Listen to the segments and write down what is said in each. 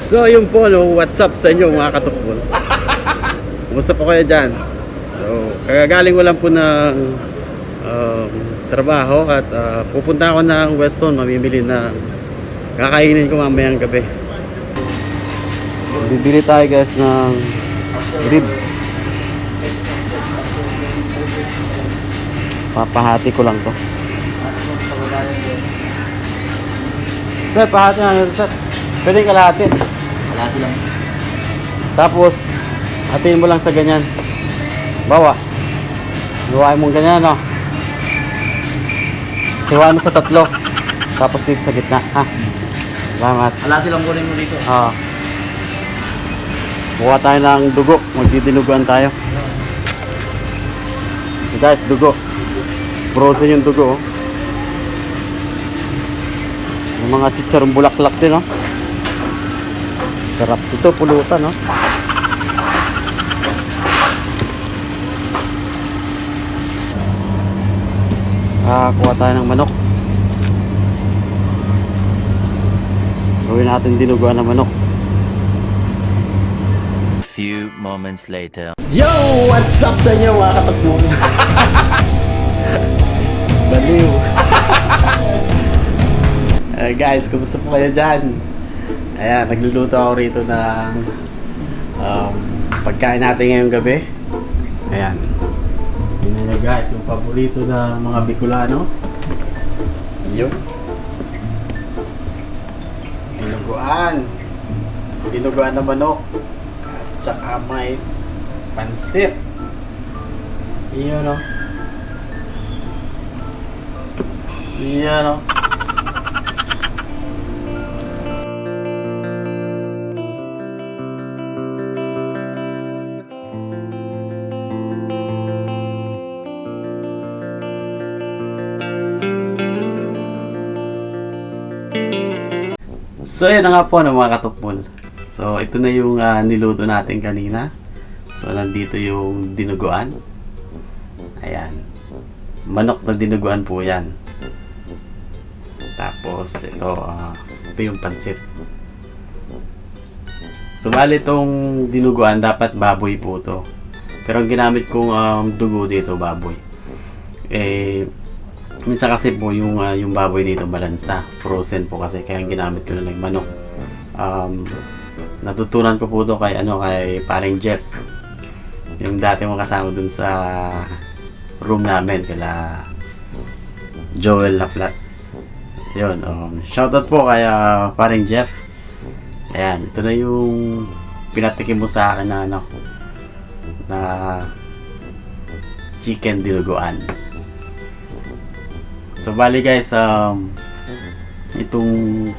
So yun po, no, what's up sa inyo mga katukbol. Kumusta po kayo dyan? So kagagaling ko lang po ng trabaho at pupunta ako ng Weston, mamimili na kakainin ko mamayang gabi. Bibili tayo guys ng ribs. Papahati ko lang to. Sir, pahati na sir. Pwede kalahati. Kalahati lang. Tapos hatiin mo lang sa ganyan. Bawa. Luwain mong ganyan, no? Siwain mo sa tatlo. Tapos dito sa gitna, ha? Salamat. Kalahati lang kunin mo dito. Oo. Buka tayo ng dugo. Magdidinuguan tayo. Guys, dugo. Frozen yung dugo, oh. Yung mga chicharong bulaklak din, no? Sarap ito, pulutan, no? Kuha tayo ng manok. Gawin natin dinuguan ng manok. Few moments later. Yo! What's up sa inyo mga katakbong? Baliw! Guys, kumusta po kayo dyan? Ayan, nagluluto ako rito ng pagkain natin ngayong gabi. Ayan. Tingnan nyo guys, yung paborito ng mga Bicolano. Yun. Dinuguan. Dinuguan na manok. At saka may pansit. Iyon, no? Iyon, no? So yan na nga po ng mga katukbol. So ito na yung niluto natin kanina. So nandito yung dinuguan. Ayan. Manok na dinuguan po yan. Tapos ito yung pansit. So bali itong dinuguan dapat baboy po to. Pero ang ginamit kong dugo dito baboy. Minsan kasi po yung baboy dito balansa, frozen po kasi kaya ginamit ko na lang manok. Natutunan ko po to kay paring Jeff. Yung dati mong kasama dun sa room namin kala Joel Laflat. Yun, shoutout po kay paring Jeff. Ayan, ito na yung pinatikim mo sa akin na chicken dinuguan. So bali guys, itong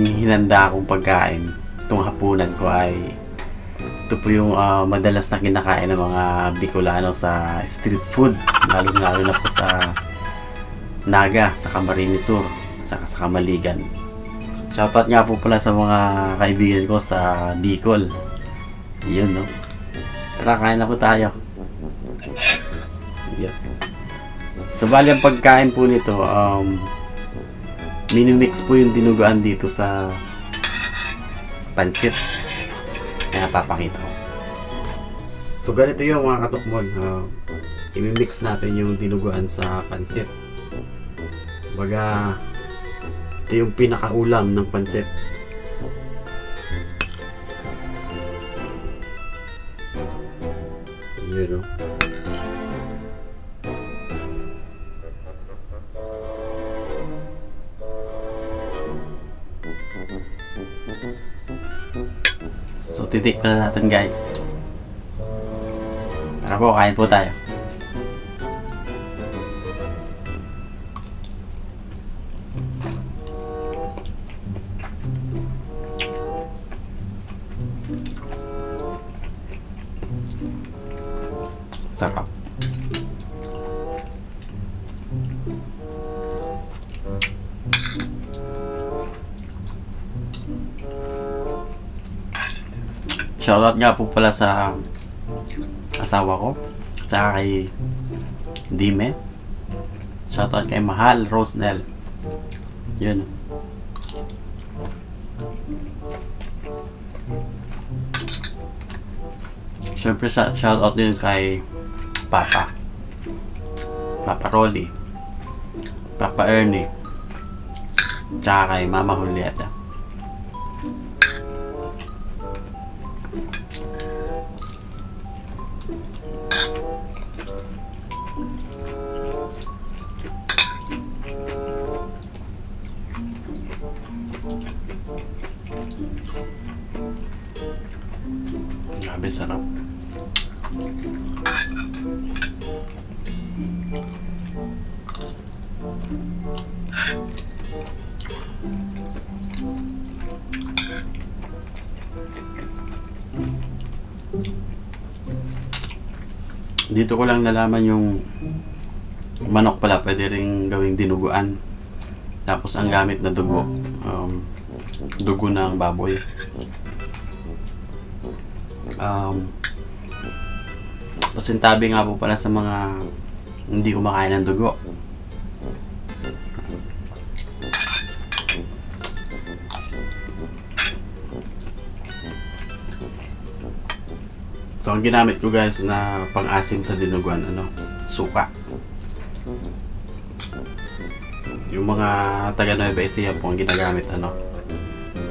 hinanda kong pagkain, itong hapunan ko ay ito po yung madalas na kinakain ng mga Bicolano sa street food, lalo na po sa Naga, sa Camarines Sur, sa Camaligan. Shoutout nga po pala sa mga kaibigan ko sa Bicol. Yun, no? Tara, kain na po tayo. Yun. So bali ang pagkain po nito, minimix po yung dinuguan dito sa pansit. Kaya papakita ko. So ganito yung mga katukmol, imimix natin yung dinuguan sa pansit. Baga ito yung pinakaulam ng pansit. Yun, no? So titikman na natin guys. Tara po, kain po tayo. Sarap. Shoutout nga po pala sa asawa ko, tsaka kay Dime. Shoutout kay Mahal Rosnel. Yun. Siyempre shoutout din kay Papa Rolly, Papa Ernie, tsaka kay Mama Julieta. Grabe sarap. Dito ko lang nalaman yung manok pala pwede ring gawing dinuguan. Tapos ang gamit na dugo, dugo ng baboy. Pasintabi nga po pala sa mga hindi kumakain ng dugo. So ang ginamit ko guys na pang-asim sa dinuguan, suka. Yung mga taga Nueva Ecija po ang ginagamit,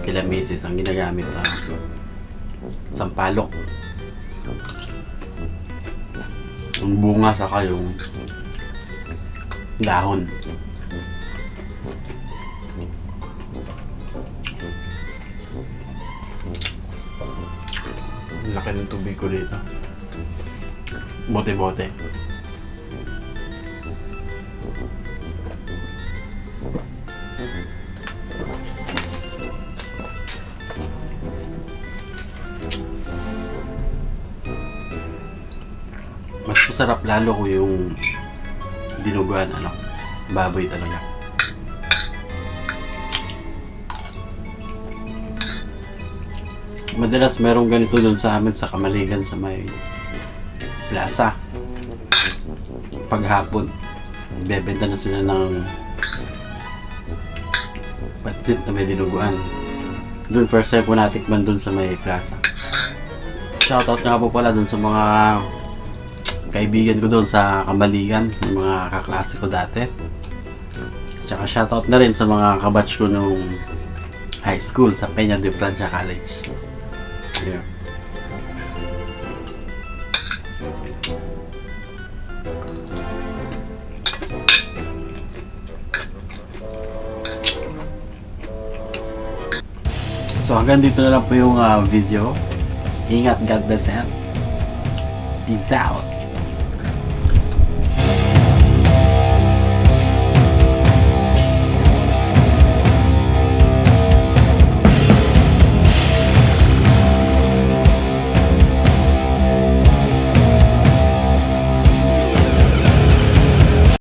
kila misis ang ginagamit, sampalok. Yung bunga saka yung dahon. Ang laki ng tubig ko dito. Bote-bote. Mas masarap lalo ko yung dinuguan, baboy talaga. Madalas merong ganito doon sa amin sa Kamaligan sa may plaza. Paghapon, bebenta na sila ng patsit na may dinuguan. Doon first time po natikman doon sa may plaza. Shoutout nga po pala doon sa mga kaibigan ko doon sa Kamaligan, yung mga kaklase ko dati. Tsaka shoutout na rin sa mga kabatch ko nung high school sa Peña de Francia College. Yeah. So hanggang dito na lang po yung video. Ingat, God bless and peace out.